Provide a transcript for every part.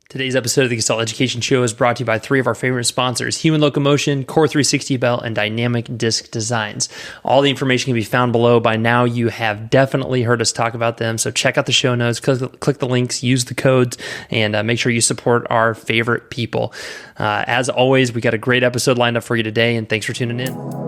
Today's episode of the Gestalt Education Show is brought to you by three of our favorite sponsors, Human Locomotion, Core 360 Belt, and Dynamic Disc Designs. All the information can be found below. By now, you have definitely heard us talk about them, so check out the show notes, click the links, use the codes, and make sure you support our favorite people. As always, we got a great episode lined up for you today, and thanks for tuning in.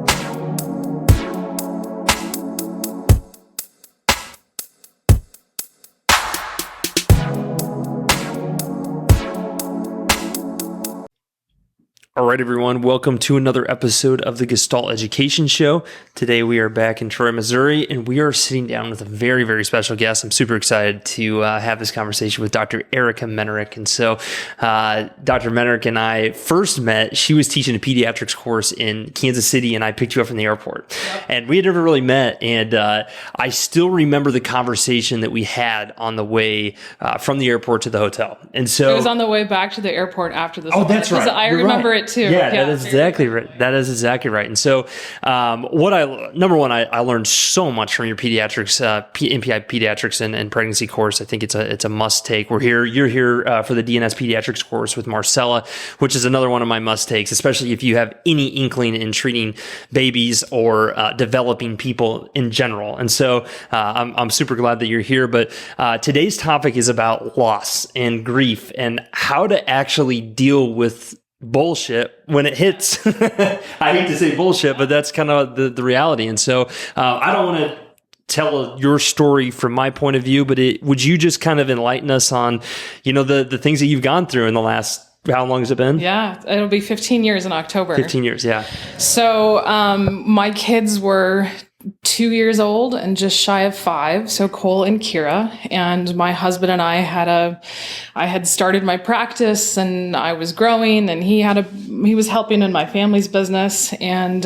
All right, everyone. Welcome to another episode of the Gestalt Education Show. Today, we are back in Troy, Missouri, and we are sitting down with a very, very special guest. I'm super excited to have this conversation with Dr. Erika Mennerick. And so, Dr. Mennerick and I first met. She was teaching a pediatrics course in Kansas City, and I picked you up from the airport. Yep. And we had never really met. And I still remember the conversation that we had on the way from the airport to the hotel. And so it was on the way back to the airport after this. Oh, that's right. I remember it too. Yeah, that is exactly right. That is exactly right. And so, number one, I learned so much from your pediatrics, MPI pediatrics and pregnancy course. I think it's a must take. You're here for the DNS pediatrics course with Marcella, which is another one of my must takes, especially if you have any inkling in treating babies or developing people in general. And so, I'm super glad that you're here. But today's topic is about loss and grief and how to actually deal with bullshit when it hits. I hate to say bullshit, but that's kind of the reality. And so I don't want to tell your story from my point of view, but would you just kind of enlighten us on, the things that you've gone through in the last, how long has it been? Yeah, it'll be 15 years in October. 15 years, yeah. So my kids were 2 years old and just shy of 5. So Cole and Kira, and my husband and I had started my practice and I was growing, and he was helping in my family's business. And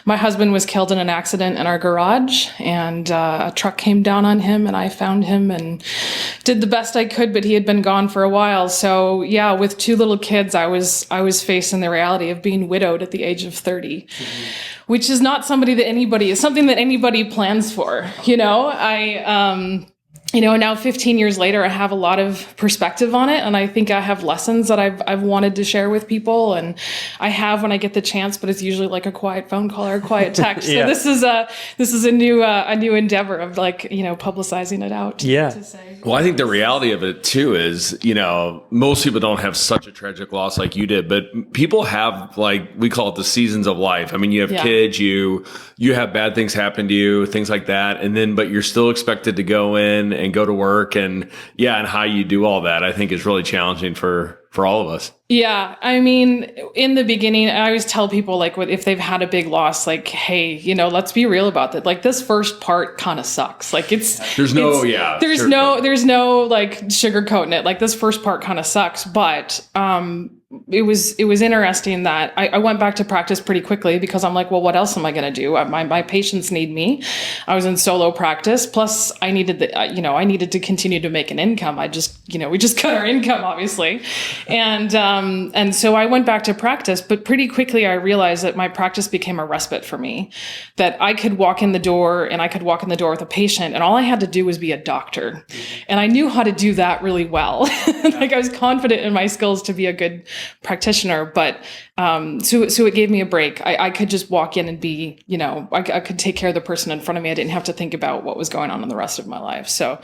my husband was killed in an accident in our garage, and a truck came down on him, and I found him and did the best I could, but he had been gone for a while. So yeah, with 2 little kids, I was facing the reality of being widowed at the age of 30. Mm-hmm. Which is not something that anybody plans for. Now 15 years later, I have a lot of perspective on it, and I think I have lessons that I've wanted to share with people, and I have when I get the chance, but it's usually like a quiet phone call or a quiet text. Yeah. So this is a new endeavor of publicizing it out. Yeah. To say. Well, I think the reality of it too is, most people don't have such a tragic loss like you did, but people have, we call it the seasons of life. I mean, you have kids, you have bad things happen to you, things like that. And then, but you're still expected to go in and go to work, and how you do all that, I think is really challenging for all of us. Yeah. I mean, in the beginning, I always tell people, if they've had a big loss, hey, let's be real about that. This first part kind of sucks. There's no sugarcoating it. This first part kind of sucks, but, it was interesting that I went back to practice pretty quickly because I'm well, what else am I going to do? My patients need me. I was in solo practice. Plus I needed I needed to continue to make an income. We just cut our income, obviously. And so I went back to practice, but pretty quickly I realized that my practice became a respite for me, that I could walk in the door with a patient, and all I had to do was be a doctor. And I knew how to do that really well. I was confident in my skills to be a good practitioner, but so it gave me a break. I could just walk in and be, I could take care of the person in front of me. I didn't have to think about what was going on in the rest of my life. So,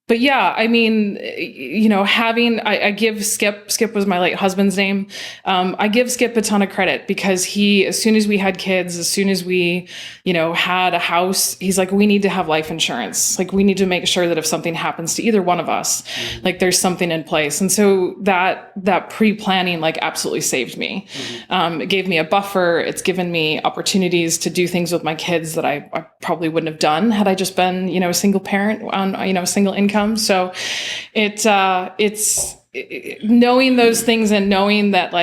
but yeah, I mean, I give Skip was my late husband's name. I give Skip a ton of credit because as soon as we had kids, as soon as we, had a house, he's we need to have life insurance. We need to make sure that if something happens to either one of us, there's something in place. And so that pre-planning, absolutely saved me. It gave me a buffer. It's given me opportunities to do things with my kids that I probably wouldn't have done had I just been, a single parent on, a single income. So it's knowing those things and knowing that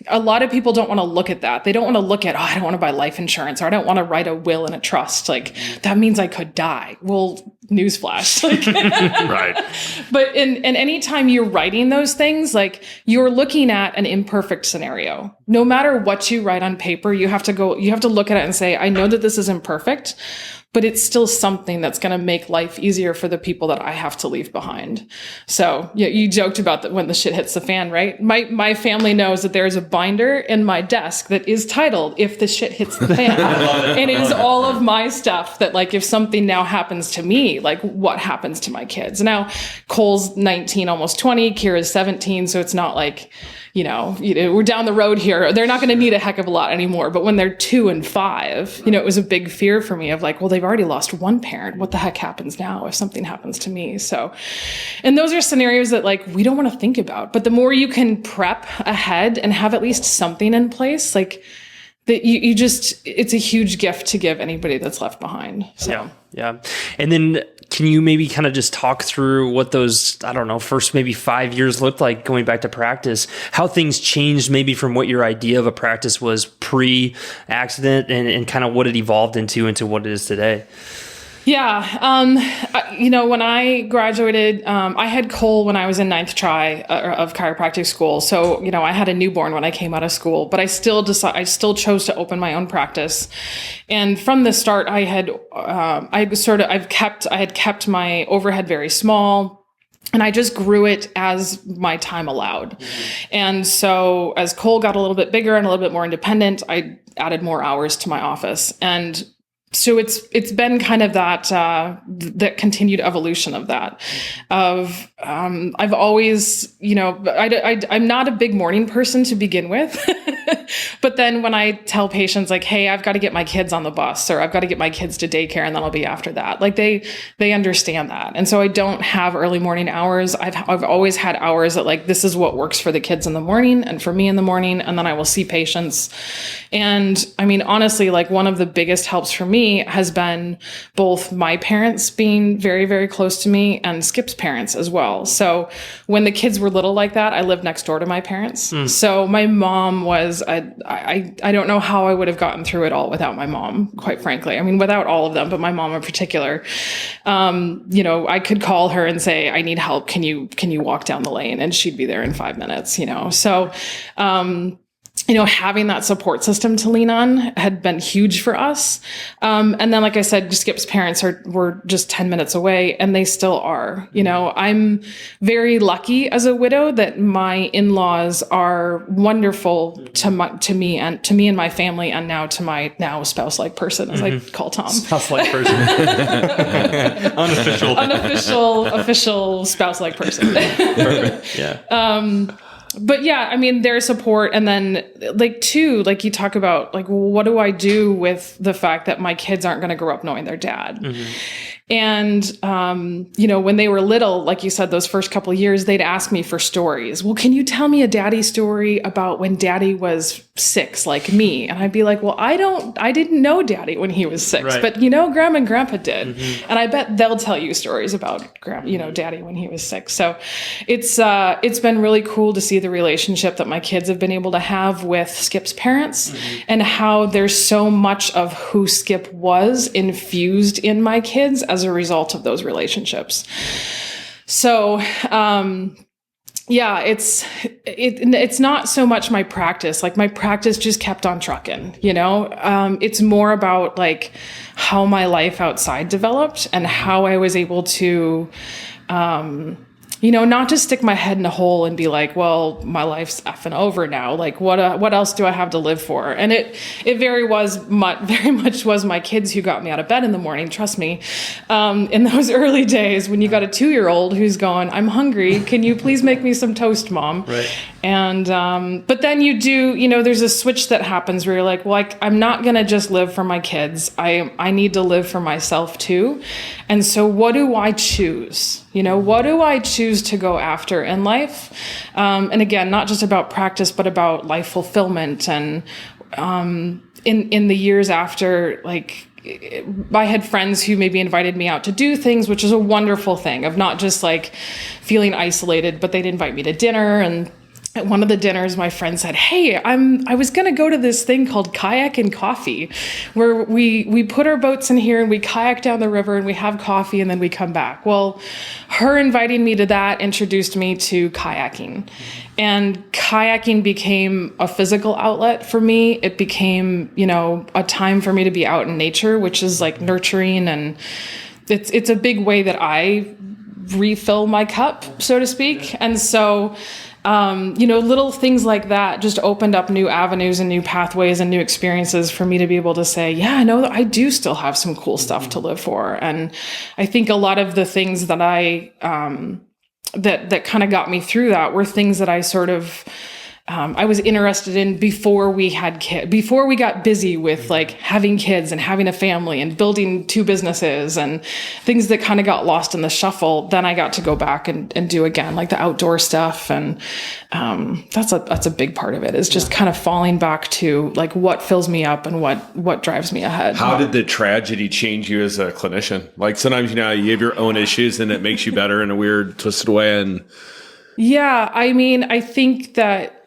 a lot of people don't want to look at that. They don't want to look at, I don't want to buy life insurance, or I don't want to write a will and a trust. That means I could die. Well, newsflash. Right. But and anytime you're writing those things, you're looking at an imperfect scenario. No matter what you write on paper, you have to look at it and say, I know that this is imperfect, but it's still something that's going to make life easier for the people that I have to leave behind. So you joked about that when the shit hits the fan, right? My family knows that there is a binder in my desk that is titled "If the Shit Hits the Fan," and it is all of my stuff that, like, if something now happens to me, like, what happens to my kids? Now, Cole's 19, almost 20. Kira's 17, so it's not like, we're down the road here. They're not going to need a heck of a lot anymore. But when they're 2 and 5, it was a big fear for me of like, well, they've already lost one parent. What the heck happens now if something happens to me? So, and those are scenarios that, like, we don't want to think about. But the more you can prep ahead and have at least something in place, like, that it's a huge gift to give anybody that's left behind. So. Yeah. And then can you maybe kind of just talk through what those, I don't know, first maybe 5 years looked like going back to practice, how things changed maybe from what your idea of a practice was pre-accident and kind of what it evolved into what it is today? Yeah. When I graduated, I had Cole when I was in 9th try of chiropractic school. So, I had a newborn when I came out of school, but I still chose to open my own practice. And from the start, I had kept my overhead very small. And I just grew it as my time allowed. Mm-hmm. And so as Cole got a little bit bigger and a little bit more independent, I added more hours to my office. And so it's been kind of that continued evolution of that. I've always, I'm not a big morning person to begin with, but then when I tell patients like, hey, I've got to get my kids on the bus or I've got to get my kids to daycare and then I'll be after that. Like they understand that. And so I don't have early morning hours. I've always had hours that, like, this is what works for the kids in the morning and for me in the morning. And then I will see patients. And I mean, honestly, like, one of the biggest helps for me has been both my parents being very, very close to me and Skip's parents as well. So when the kids were little like that, I lived next door to my parents. So my mom was, I don't know how I would have gotten through it all without my mom, quite frankly. I mean, without all of them, but my mom in particular. I could call her and say, I need help. Can you walk down the lane? And she'd be there in 5 minutes, So, having that support system to lean on had been huge for us. And then, like I said, Skip's parents were just 10 minutes away, and they still are. I'm very lucky as a widow that my in-laws are wonderful to me and my family, and now to my now spouse-like person, as I call Tom. Spouse-like person. Official spouse-like person. Perfect. Yeah. But yeah, I mean, their support. And then like you talk about, like, well, what do I do with the fact that my kids aren't going to grow up knowing their dad? Mm-hmm. And, when they were little, like you said, those first couple of years, they'd ask me for stories. Well, can you tell me a daddy story about when daddy was 6, like me? And I'd be like, well, I didn't know daddy when he was 6, right. But grandma and grandpa did. Mm-hmm. And I bet they'll tell you stories about daddy when he was 6. So it's been really cool to see the relationship that my kids have been able to have with Skip's parents, and how there's so much of who Skip was infused in my kids as a result of those relationships. So, it's not so much my practice. Like, my practice just kept on trucking, it's more about, like, how my life outside developed and how I was able to, not just stick my head in a hole and be like, well, my life's effing over now. Like, what else do I have to live for? And it very much was my kids who got me out of bed in the morning. Trust me. In those early days when you got a 2-year-old who's going, I'm hungry. Can you please make me some toast, Mom? Right. And, but then you do, there's a switch that happens where you're like, well, I'm not going to just live for my kids. I need to live for myself too. And so what do I choose? What do I choose to go after in life? And again, not just about practice, but about life fulfillment. And in the years after, like, I had friends who maybe invited me out to do things, which is a wonderful thing, of not just like feeling isolated, but they'd invite me to dinner. And at one of the dinners, my friend said, "Hey, I was going to go to this thing called kayak and coffee, where we put our boats in here and we kayak down the river and we have coffee and then we come back." Well, her inviting me to that introduced me to kayaking, and kayaking became a physical outlet for me. It became, a time for me to be out in nature, which is like nurturing, and it's a big way that I refill my cup, so to speak. And so, little things like that just opened up new avenues and new pathways and new experiences for me to be able to say, yeah, I know that I do still have some cool stuff to live for. And I think a lot of the things that that kind of got me through that were things that I sort of, I was interested in before we had kids, before we got busy with like having kids and having a family and building 2 businesses and things that kind of got lost in the shuffle. Then I got to go back and do again, like the outdoor stuff. And that's a big part of it, is just kind of falling back to like what fills me up and what drives me ahead. How did the tragedy change you as a clinician? Like sometimes, you have your own issues and it makes you better in a weird, twisted way. And yeah, I mean, I think that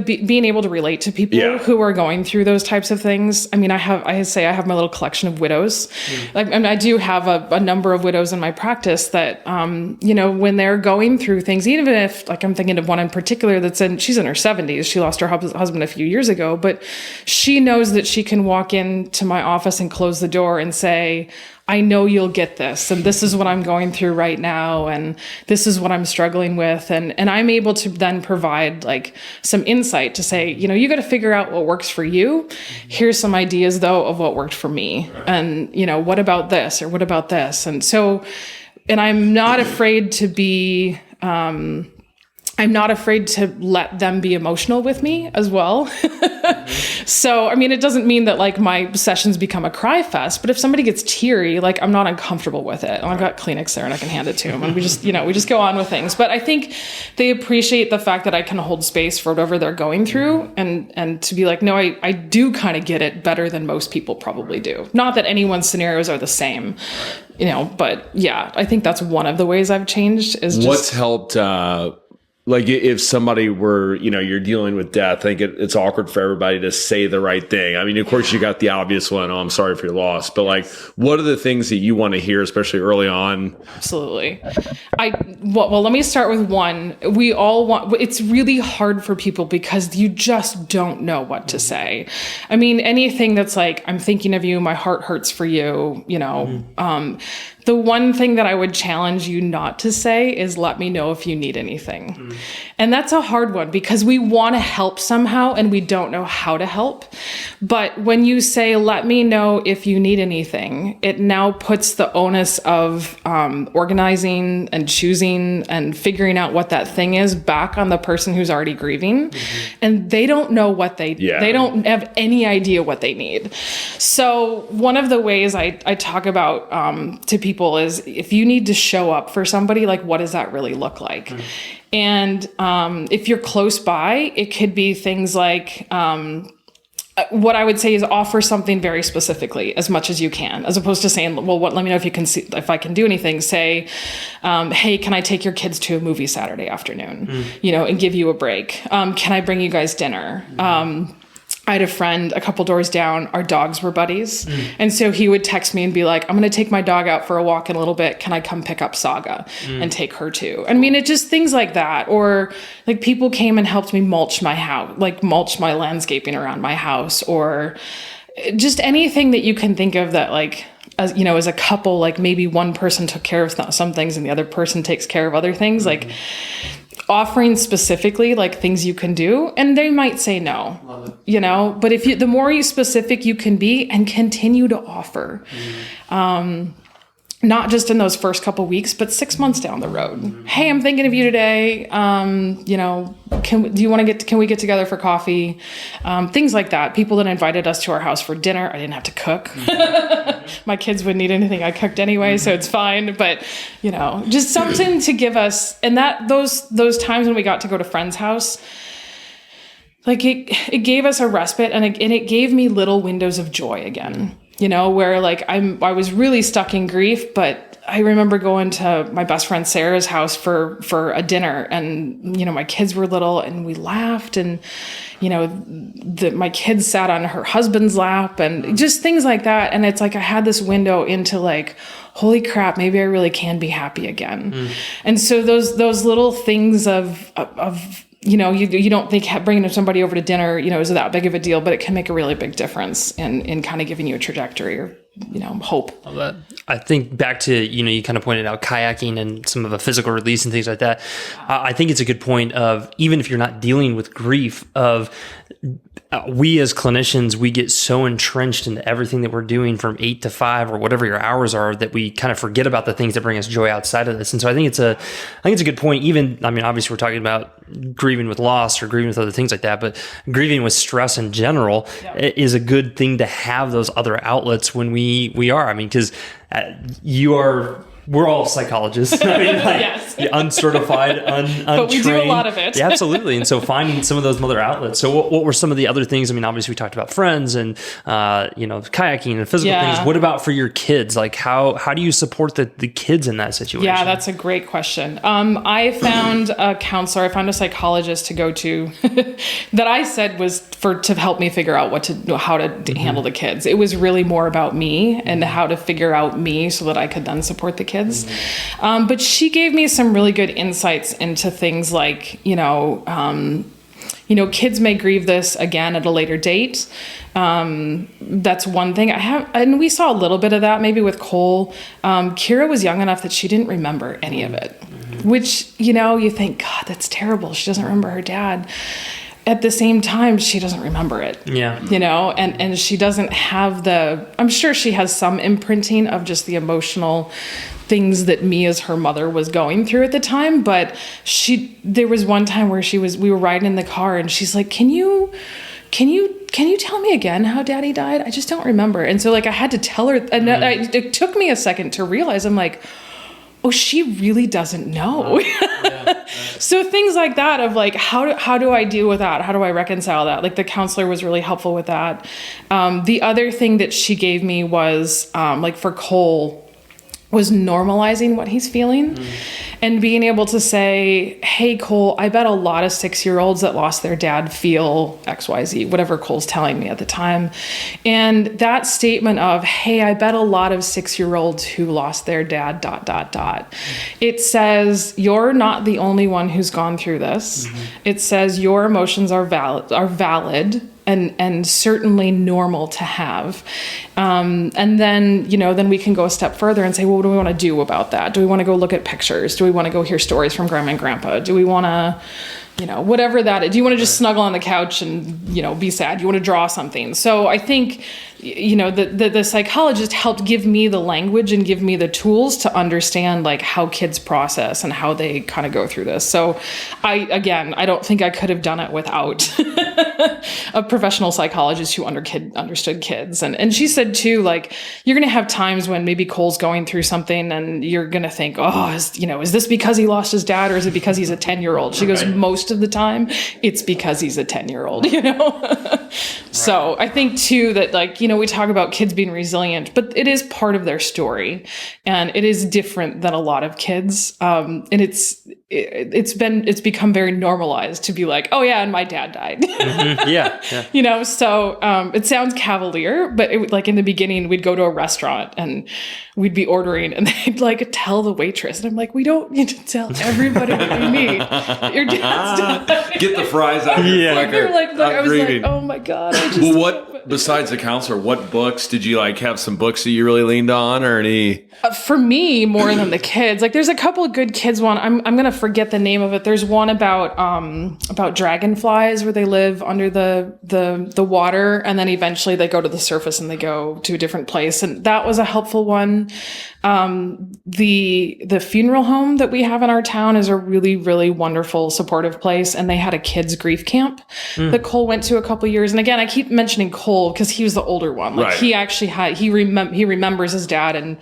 being able to relate to people who are going through those types of things. I mean, I have my little collection of widows. Like, I mean, I do have a number of widows in my practice that, when they're going through things, even if, like, I'm thinking of one in particular she's in her 70s. She lost her husband a few years ago, but she knows that she can walk into my office and close the door and say, I know you'll get this, and this is what I'm going through right now, and this is what I'm struggling with, and I'm able to then provide like some insight to say, you got to figure out what works for you. Here's some ideas though of what worked for me, and what about this or what about this, and so, and I'm not afraid to be. I'm not afraid to let them be emotional with me as well. So, I mean, it doesn't mean that like my sessions become a cry fest, but if somebody gets teary, like I'm not uncomfortable with it. And I've got Kleenex there and I can hand it to them, and we just go on with things. But I think they appreciate the fact that I can hold space for whatever they're going through, and to be like, no, I do kind of get it better than most people probably do. Not that anyone's scenarios are the same, but yeah, I think that's one of the ways I've changed is just what's helped, like if somebody were, you're dealing with death, I think it's awkward for everybody to say the right thing. I mean, of course you got the obvious one, oh, I'm sorry for your loss, but like, what are the things that you want to hear, especially early on? Absolutely. Well, let me start with one. We all want, it's really hard for people because you just don't know what to say. I mean, anything that's like, I'm thinking of you, my heart hurts for you, the one thing that I would challenge you not to say is, let me know if you need anything. And that's a hard one because we want to help somehow and we don't know how to help. But when you say, let me know if you need anything, it now puts the onus of organizing and choosing and figuring out what that thing is back on the person who's already grieving. And they don't know what they don't have any idea what they need. So one of the ways I talk about to people is, if you need to show up for somebody, like, what does that really look like? And if you're close by, it could be things like, what I would say is offer something very specifically as much as you can, as opposed to saying, well, let me know if you can see, if I can do anything. Say, hey, can I take your kids to a movie Saturday afternoon, and give you a break? Can I bring you guys dinner? I had a friend a couple doors down, our dogs were buddies. And so he would text me and be like, I'm going to take my dog out for a walk in a little bit. Can I come pick up Saga and take her too? I mean, it just things like that. Or like people came and helped me mulch my house, like mulch my landscaping around my house, or just anything that you can think of that, like, as a couple, like maybe one person took care of some things and the other person takes care of other things, like offering specifically like things you can do, and they might say no, but if the more you specific you can be and continue to offer, not just in those first couple weeks, but 6 months down the road. Hey, I'm thinking of you today. Can we get together for coffee? Things like that. People that invited us to our house for dinner, I didn't have to cook. My kids wouldn't need anything I cooked anyway, so it's fine. But, just something to give us, and that those times when we got to go to friend's house, like it gave us a respite, and it gave me little windows of joy again. Where like I was really stuck in grief, but I remember going to my best friend Sarah's house for a dinner, and, you know, my kids were little and we laughed, and, you know, my kids sat on her husband's lap and just things like that. And it's like, I had this window into like, holy crap, maybe I really can be happy again. And so those little things of, you know, you don't think bringing somebody over to dinner, you know, is that big of a deal, but it can make a really big difference in kind of giving you a trajectory or, you know, hope. I think back to, you know, you kind of pointed out kayaking and some of the physical release and things like that. I think it's a good point of, even if you're not dealing with grief, of we as clinicians, we get so entrenched into everything that we're doing from 8 to 5 or whatever your hours are, that we kind of forget about the things that bring us joy outside of this. And so I think it's a good point. Even, I mean, obviously we're talking about grieving with loss or grieving with other things like that, but grieving with stress in general is a good thing to have those other outlets when we are. I mean, because we're all psychologists. I mean, like, yes. Uncertified, untrained. But we do a lot of it. Yeah, absolutely. And so finding some of those other outlets. So what were some of the other things? I mean, obviously we talked about friends and, you know, kayaking and physical things. What about for your kids? Like how do you support the kids in that situation? Yeah, that's a great question. I found a counselor, I found a psychologist to go to that I said was to help me figure out how to handle the kids. It was really more about me and how to figure out me so that I could then support the kids. But she gave me some really good insights into things like, kids may grieve this again at a later date. That's one thing and we saw a little bit of that maybe with Cole. Kira was young enough that she didn't remember any of it, which, you think, God, that's terrible. She doesn't remember her dad. At the same time, she doesn't remember it. Yeah. And she doesn't have I'm sure she has some imprinting of just the emotional things that me as her mother was going through at the time. But there was one time where we were riding in the car and she's like, can you tell me again how Daddy died? I just don't remember. And so I had to tell her, and it took me a second to realize, I'm like, oh, she really doesn't know. So things like that of how do I deal with that? How do I reconcile that? The counselor was really helpful with that. The other thing that she gave me was for Cole was normalizing what he's feeling and being able to say, hey, Cole, I bet a lot of 6-year-olds that lost their dad feel XYZ, whatever Cole's telling me at the time. And that statement of, hey, I bet a lot of 6-year-olds who lost their dad, ... It says, you're not the only one who's gone through this. It says your emotions are valid and certainly normal to have. And then, then we can go a step further and say, well, what do we want to do about that? Do we want to go look at pictures? Do we want to go hear stories from grandma and grandpa? Do we want to, whatever that is? Do you want to just snuggle on the couch and, be sad? Do you want to draw something? So I think, the psychologist helped give me the language and give me the tools to understand how kids process and how they kind of go through this. So I don't think I could have done it without a professional psychologist who understood kids. And she said too, you're going to have times when maybe Cole's going through something and you're going to think, oh, is this because he lost his dad or is it because he's a 10-year-old? She goes, most of the time it's because he's a 10-year-old, So I think too that we talk about kids being resilient, but it is part of their story and it is different than a lot of kids. And it's become very normalized to be like, oh yeah, and my dad died. Yeah. So it sounds cavalier, but in the beginning we'd go to a restaurant and we'd be ordering and they'd tell the waitress. And I'm like, we don't need to tell everybody what we need. Your dad's died. Get the fries out of your They're I was like, oh my God. Well, what, besides the counselor, what books did you have some books that you really leaned on or any? For me, more than the kids, there's a couple of good kids one. I'm going to forget the name of it. There's one about dragonflies where they live under the water and then eventually they go to the surface and they go to a different place. And that was a helpful one. The funeral home that we have in our town is a really, really wonderful, supportive place. And they had a kids grief camp that Cole went to a couple of years. And again, I keep mentioning Cole because he was the older one. He actually he remembers his dad and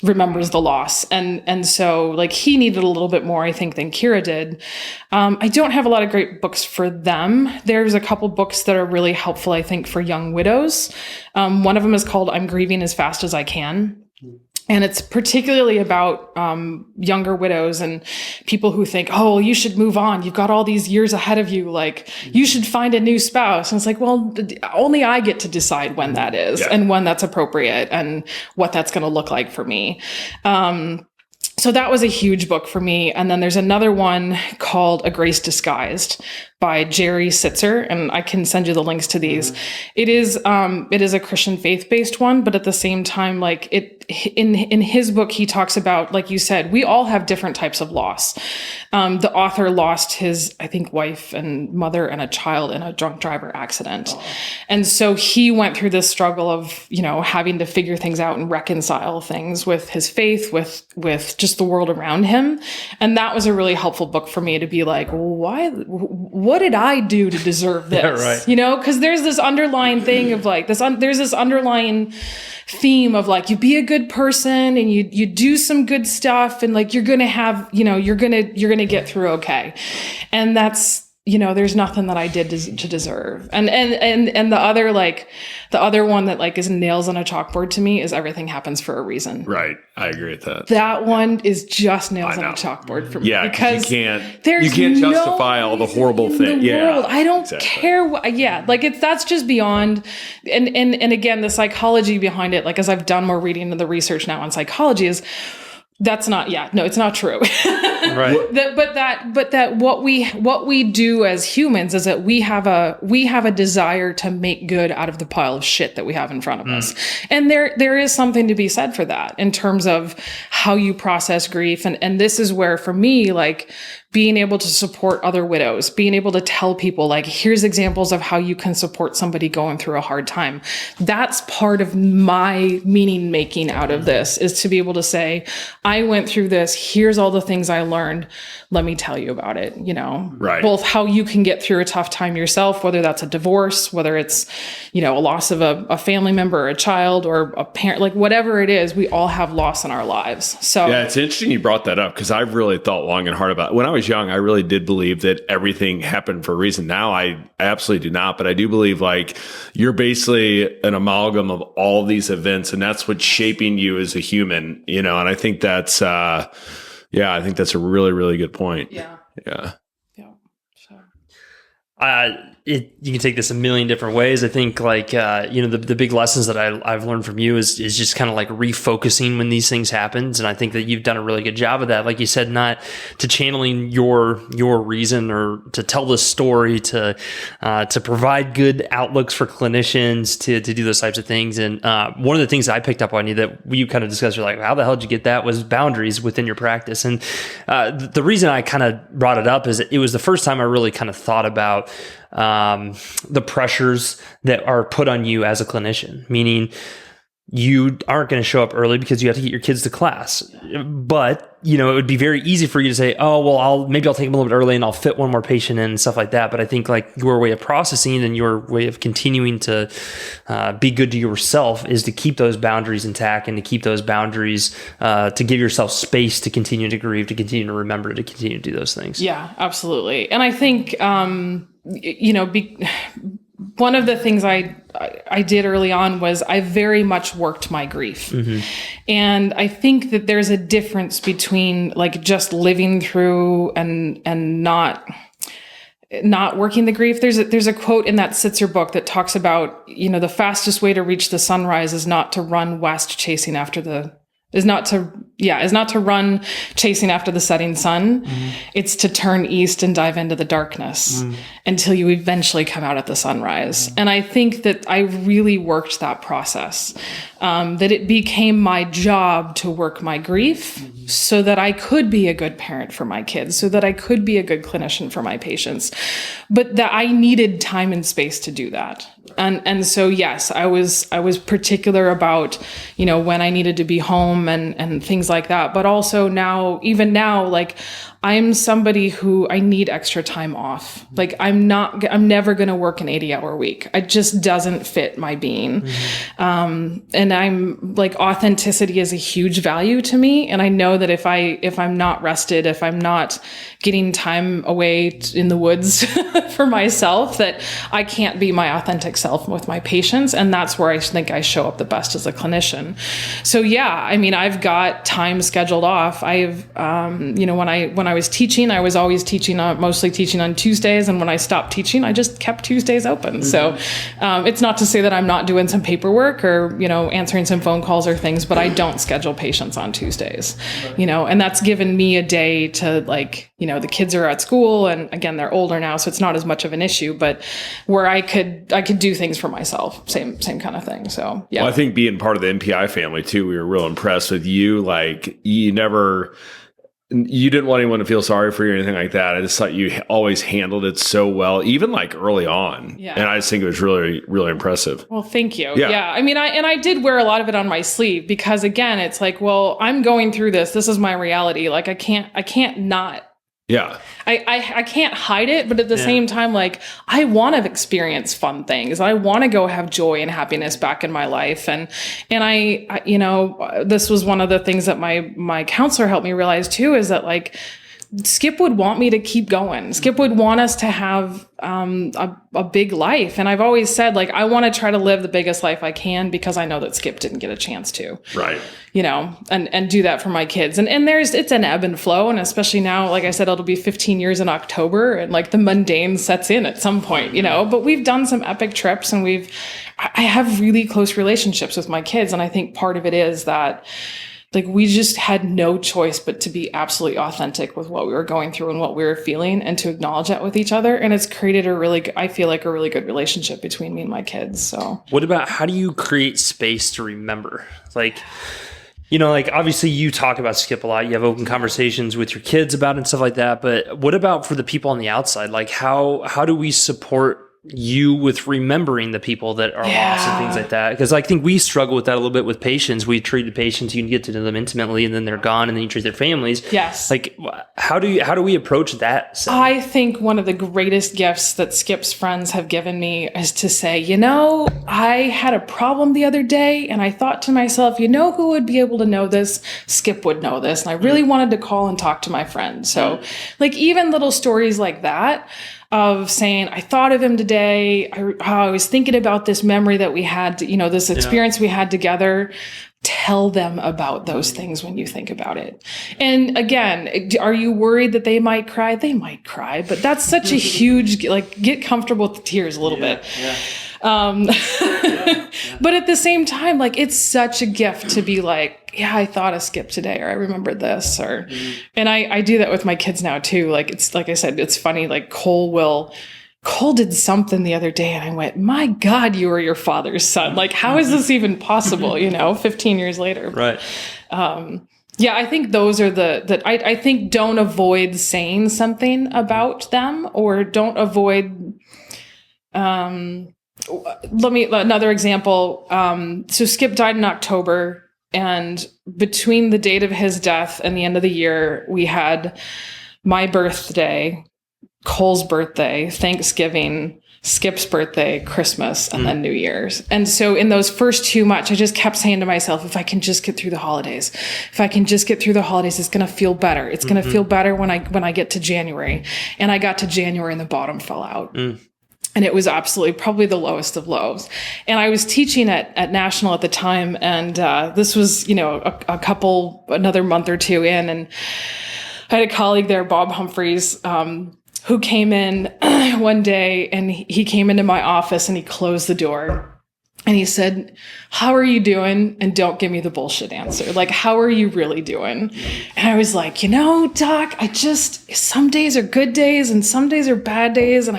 remembers the loss. And so he needed a little bit more, I think, than Kira did. I don't have a lot of great books for them. There's a couple books that are really helpful, I think, for young widows. One of them is called I'm Grieving as Fast as I Can. And it's particularly about younger widows and people who think, oh, you should move on. You've got all these years ahead of you. Like, you should find a new spouse. And it's like, well, only I get to decide when that is and when that's appropriate and what that's going to look like for me. So that was a huge book for me. And then there's another one called A Grace Disguised by Jerry Sitzer, and I can send you the links to these. It is a Christian faith-based one, but at the same time, like in his book, he talks about, like you said, we all have different types of loss. The author lost his, I think, wife and mother and a child in a drunk driver accident. And so he went through this struggle of, having to figure things out and reconcile things with his faith, with just the world around him. And that was a really helpful book for me to be like, what did I do to deserve this? Yeah, right. Because there's this underlying thing of like there's this underlying theme of like, you be a good person and you do some good stuff and like, you're going to have, you're going to get through. Okay. And that's, there's nothing that I did to deserve. And the other one that like is nails on a chalkboard to me is Everything Happens for a Reason. Right. I agree with that. That one is just nails on a chalkboard for me. Yeah. Because you there's can't justify all the horrible things. Yeah. I don't care what, that's just beyond. And again, the psychology behind it, like as I've done more reading of the research now on psychology it's not true. Right. But that what we do as humans is that we have a desire to make good out of the pile of shit that we have in front of us. And there is something to be said for that in terms of how you process grief. And this is where, for me, like being able to support other widows, being able to tell people like, here's examples of how you can support somebody going through a hard time. That's part of my meaning making out of this, is to be able to say, I went through this. Here's all the things I learned. Let me tell you about it. Right. Both how you can get through a tough time yourself, whether that's a divorce, whether it's, a loss of a family member or a child or a parent, like whatever it is, we all have loss in our lives. So yeah, it's interesting you brought that up, because I've really thought long and hard about it. When I was young, I really did believe that everything happened for a reason. Now I absolutely do not, but I do believe like you're basically an amalgam of all these events, and that's what's shaping you as a human, and I think that's I think that's a really, really good point. Yeah. So you can take this a million different ways. I think like, the big lessons that I've learned from you is just kind of like refocusing when these things happen. And I think that you've done a really good job of that. Like you said, not to channeling your reason or to tell the story, to provide good outlooks for clinicians to do those types of things. And one of the things I picked up on you that you kind of discussed, you're like, how the hell did you get that, was boundaries within your practice. And the reason I kind of brought it up is it was the first time I really kind of thought about the pressures that are put on you as a clinician, meaning you aren't going to show up early because you have to get your kids to class. But, it would be very easy for you to say, oh, well, I'll take them a little bit early and I'll fit one more patient in and stuff like that. But I think like your way of processing and your way of continuing to be good to yourself is to keep those boundaries intact and to keep those boundaries, to give yourself space to continue to grieve, to continue to remember, to continue to do those things. Yeah, absolutely. And I think, one of the things I did early on was I very much worked my grief. Mm-hmm. And I think that there's a difference between like just living through and not working the grief. There's a quote in that Sitzer book that talks about, the fastest way to reach the sunrise is not to run west chasing after the is not to run chasing after the setting sun. Mm-hmm. It's to turn east and dive into the darkness until you eventually come out at the sunrise. Mm-hmm. And I think that I really worked that process, that it became my job to work my grief so that I could be a good parent for my kids, so that I could be a good clinician for my patients, but that I needed time and space to do that. And so, yes, I was particular about, when I needed to be home and things like that. But also even now, like I'm somebody who I need extra time off. Like I'm never going to work an 80-hour week. It just doesn't fit my being. Mm-hmm. And I'm like, authenticity is a huge value to me. And I know that if I'm not rested, if I'm not getting time away in the woods for myself, that I can't be my authentic self with my patients. And that's where I think I show up the best as a clinician. So yeah, I mean, I've got time scheduled off. I've, when I was teaching, I was always mostly teaching on Tuesdays. And when I stopped teaching, I just kept Tuesdays open. So it's not to say that I'm not doing some paperwork or, answering some phone calls or things, but I don't schedule patients on Tuesdays, and that's given me a day to the kids are at school, and again, they're older now, so it's not as much of an issue, but where I could do things for myself, same kind of thing. So yeah. Well, I think being part of the MPI family too, we were real impressed with you. Like you didn't want anyone to feel sorry for you or anything like that. I just thought you always handled it so well, even like early on. Yeah. And I just think it was really, really impressive. Well, thank you. Yeah. I mean, I did wear a lot of it on my sleeve because again, it's like, well, I'm going through this. This is my reality. Like I can't not. Yeah. I can't hide it, but at the same time, like I want to experience fun things. I want to go have joy and happiness back in my life. And I this was one of the things that my counselor helped me realize too, is that like Skip would want me to keep going. Skip would want us to have a big life. And I've always said, like, I want to try to live the biggest life I can because I know that Skip didn't get a chance to. Right. And do that for my kids. And it's an ebb and flow. And especially now, like I said, it'll be 15 years in October and like the mundane sets in at some point, but we've done some epic trips and I have really close relationships with my kids. And I think part of it is that like we just had no choice but to be absolutely authentic with what we were going through and what we were feeling and to acknowledge that with each other. And it's created I feel like a really good relationship between me and my kids. So what about, how do you create space to remember? Like, obviously you talk about Skip a lot. You have open conversations with your kids about it and stuff like that. But what about for the people on the outside? Like how do we support you with remembering the people that are lost and things like that? Because I think we struggle with that a little bit with patients. We treated patients, you can get to know them intimately and then they're gone and then you treat their families. Yes. Like how do we approach that setting? I think one of the greatest gifts that Skip's friends have given me is to say, I had a problem the other day and I thought to myself, who would be able to know this? Skip would know this. And I really wanted to call and talk to my friend. So like even little stories like that, of saying, I thought of him today. I was thinking about this memory that we had, this experience we had together. Tell them about those things when you think about it. And again, are you worried that they might cry? They might cry, but that's such a huge, get comfortable with the tears a little bit. Yeah. But at the same time, like it's such a gift to be like, yeah, I thought of Skip today, or I remembered this, or, and I do that with my kids now too. Like, it's like I said, it's funny, like Cole did something the other day and I went, my God, you were your father's son. Like, how is this even possible? 15 years later. Right. Yeah, I think those are I think don't avoid saying something about them or don't avoid, another example. So Skip died in October, and between the date of his death and the end of the year, we had my birthday, Cole's birthday, Thanksgiving, Skip's birthday, Christmas, and then New Year's. And so in those first 2 months, I just kept saying to myself, if I can just get through the holidays, it's going to feel better. It's going to feel better when I get to January. And I got to January and the bottom fell out. And it was absolutely probably the lowest of lows. And I was teaching at National at the time. And this was, another month or two in. And I had a colleague there, Bob Humphreys, who came in one day and he came into my office and he closed the door. And he said, how are you doing? And don't give me the bullshit answer. Like, how are you really doing? And I was like, Doc, some days are good days and some days are bad days. And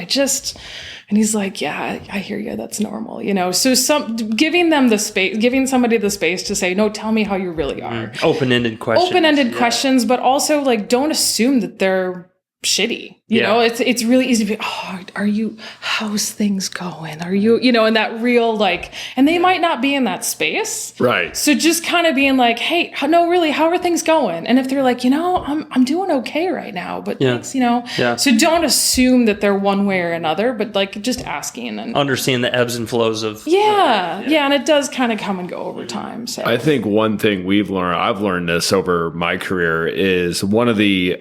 he's like, yeah, I hear you. That's normal. So giving somebody the space to say, no, tell me how you really are. Open-ended questions. Questions, but also like, don't assume that they're shitty. You know, it's really easy to be, how's things going? Are you, and that real like, and they might not be in that space. Right. So just kind of being like, hey, no, really, how are things going? And if they're like, I'm doing okay right now, but thanks, so don't assume that they're one way or another, but like just asking and understand the ebbs and flows of. Yeah. And it does kind of come and go over time. So I think one thing I've learned this over my career is one of the,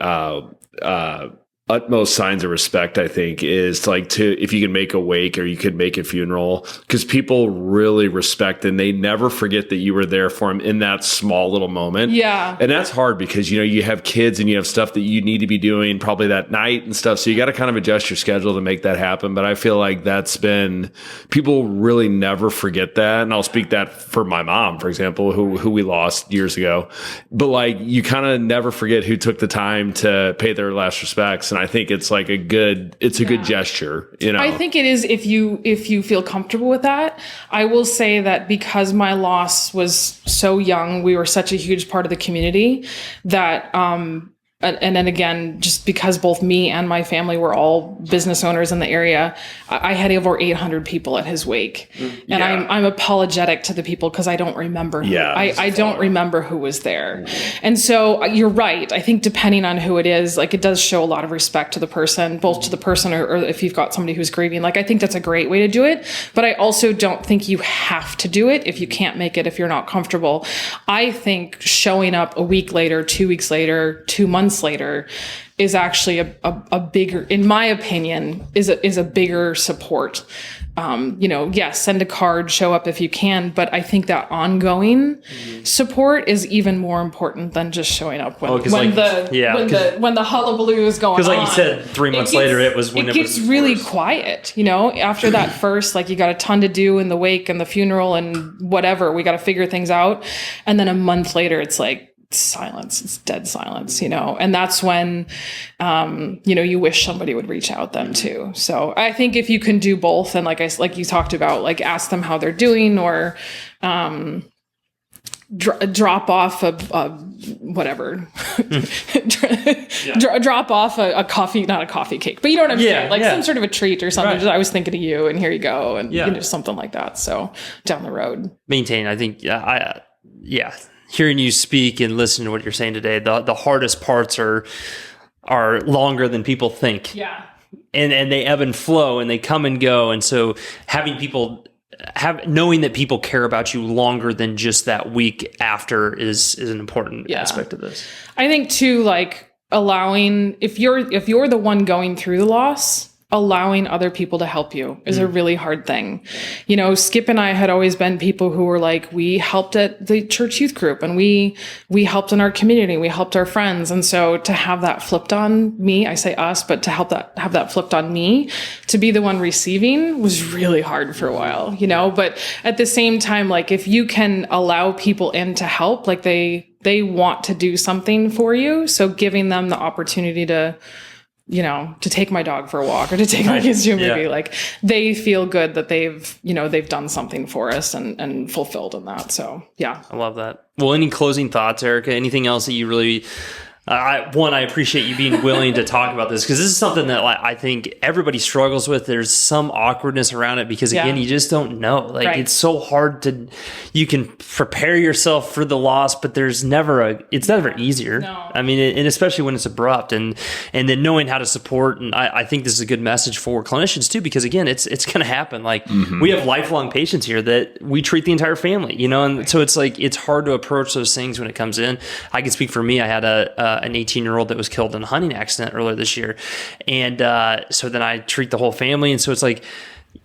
utmost signs of respect, I think, is like if you can make a wake or you could make a funeral, because people really respect and they never forget that you were there for them in that small little moment. Yeah. And that's hard because, you have kids and you have stuff that you need to be doing probably that night and stuff. So you got to kind of adjust your schedule to make that happen. But I feel like people really never forget that. And I'll speak that for my mom, for example, who we lost years ago. But like, you kind of never forget who took the time to pay their last respects. And I think it's like a good gesture, I think it is if you feel comfortable with that. I will say that because my loss was so young, we were such a huge part of the community that and then again, just because both me and my family were all business owners in the area, I had over 800 people at his wake. And I'm apologetic to the people because I don't remember. I don't remember who was there. And so you're right. I think depending on who it is, like it does show a lot of respect to the person, both to the person or if you've got somebody who's grieving. Like I think that's a great way to do it. But I also don't think you have to do it if you can't make it, if you're not comfortable. I think showing up a week later, 2 weeks later, 2 months later is actually a bigger, in my opinion, is a bigger support. Send a card, show up if you can, but I think that ongoing support is even more important than just showing up when the hullabaloo is going on. Because like you said, 3 months later, it was when it gets was really worse. Quiet, after that first, like you got a ton to do in the wake and the funeral and whatever, we got to figure things out. And then a month later, it's like, silence. It's dead silence, and that's when, you wish somebody would reach out then too. So I think if you can do both, and like you talked about, like ask them how they're doing, or drop off a whatever, drop off a coffee, not a coffee cake, but you know what I'm saying, like some sort of a treat or something. Just, I was thinking of you, and here you go, and something like that. So down the road, maintain. I think, hearing you speak and listen to what you're saying today, the hardest parts are longer than people think. Yeah. And they ebb and flow and they come and go. And so having people knowing that people care about you longer than just that week after is an important aspect of this. I think too, like allowing, if you're the one going through the loss, allowing other people to help you is a really hard thing. Skip and I had always been people who were like, we helped at the church youth group and we helped in our community, we helped our friends. And so to have that flipped on me, I say us, but to have that flipped on me, to be the one receiving was really hard for a while, but at the same time, like if you can allow people in to help, like they want to do something for you. So giving them the opportunity to take my dog for a walk or to take my kids to a movie. Like they feel good that they've done something for us and fulfilled in that. So yeah. I love that. Well, any closing thoughts, Erika? Anything else that you really, I appreciate you being willing to talk about this, because this is something that I think everybody struggles with. There's some awkwardness around it because again, you just don't know. Like it's so hard you can prepare yourself for the loss, but it's never easier. No. I mean, and especially when it's abrupt and then knowing how to support. And I think this is a good message for clinicians too, because again, it's going to happen. Like we have lifelong patients here that we treat the entire family, and so it's like, it's hard to approach those things when it comes in. I can speak for me. I had an 18-year-old that was killed in a hunting accident earlier this year. And so then I treat the whole family. And so it's like,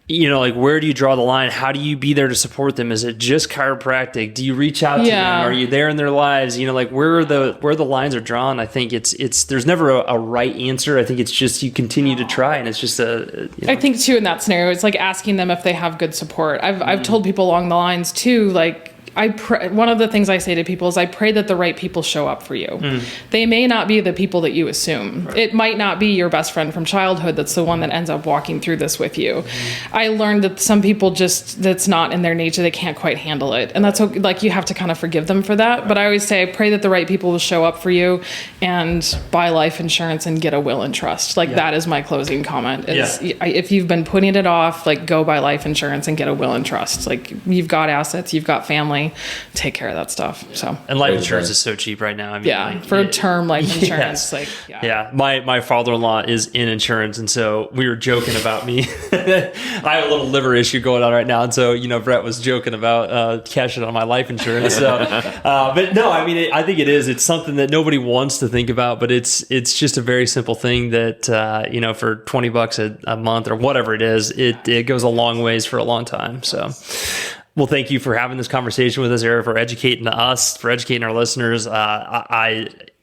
where do you draw the line? How do you be there to support them? Is it just chiropractic? Do you reach out to them? Are you there in their lives? Where the lines are drawn. I think it's there's never a right answer. I think it's just you continue to try, and it's just I think too in that scenario, it's like asking them if they have good support. I've told people along the lines too, like, one of the things I say to people is I pray that the right people show up for you. They may not be the people that you assume. Right. It might not be your best friend from childhood that's the one that ends up walking through this with you. I learned that some people that's not in their nature. They can't quite handle it. And that's okay. Like, you have to kind of forgive them for that. But I always say, I pray that the right people will show up for you and buy life insurance and get a will and trust. Like, that is my closing comment. If you've been putting it off, like, go buy life insurance and get a will and trust. Like, you've got assets, you've got family, take care of that stuff. So, and life insurance is so cheap right now. I mean, for term life insurance. My father-in-law is in insurance, and so we were joking about me. I have a little liver issue going on right now, and so Brett was joking about cashing on my life insurance. So, but no, I mean, I think it is. It's something that nobody wants to think about, but it's just a very simple thing that for $20 a month or whatever it is, it goes a long ways for a long time. So, well, thank you for having this conversation with us, Erika, for educating us, for educating our listeners.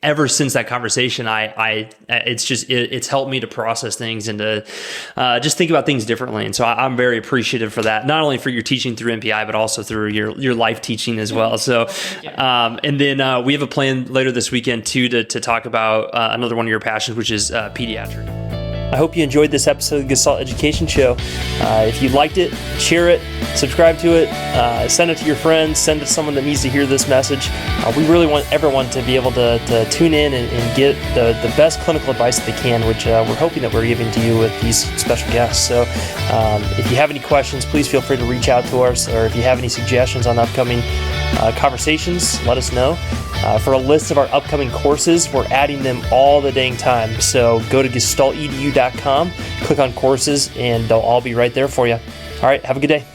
Ever since that conversation, it's helped me to process things and to just think about things differently. And so I'm very appreciative for that, not only for your teaching through MPI, but also through your life teaching as well. So, and then we have a plan later this weekend too to talk about another one of your passions, which is pediatric. I hope you enjoyed this episode of the Gestalt Education Show. If you liked it, share it, subscribe to it, send it to your friends, send it to someone that needs to hear this message. We really want everyone to be able to tune in and get the best clinical advice that they can, which we're hoping that we're giving to you with these special guests. So if you have any questions, please feel free to reach out to us, or if you have any suggestions on upcoming conversations, let us know. For a list of our upcoming courses, we're adding them all the dang time. So go to gestaltedu.com, click on courses, and they'll all be right there for you. All right, have a good day.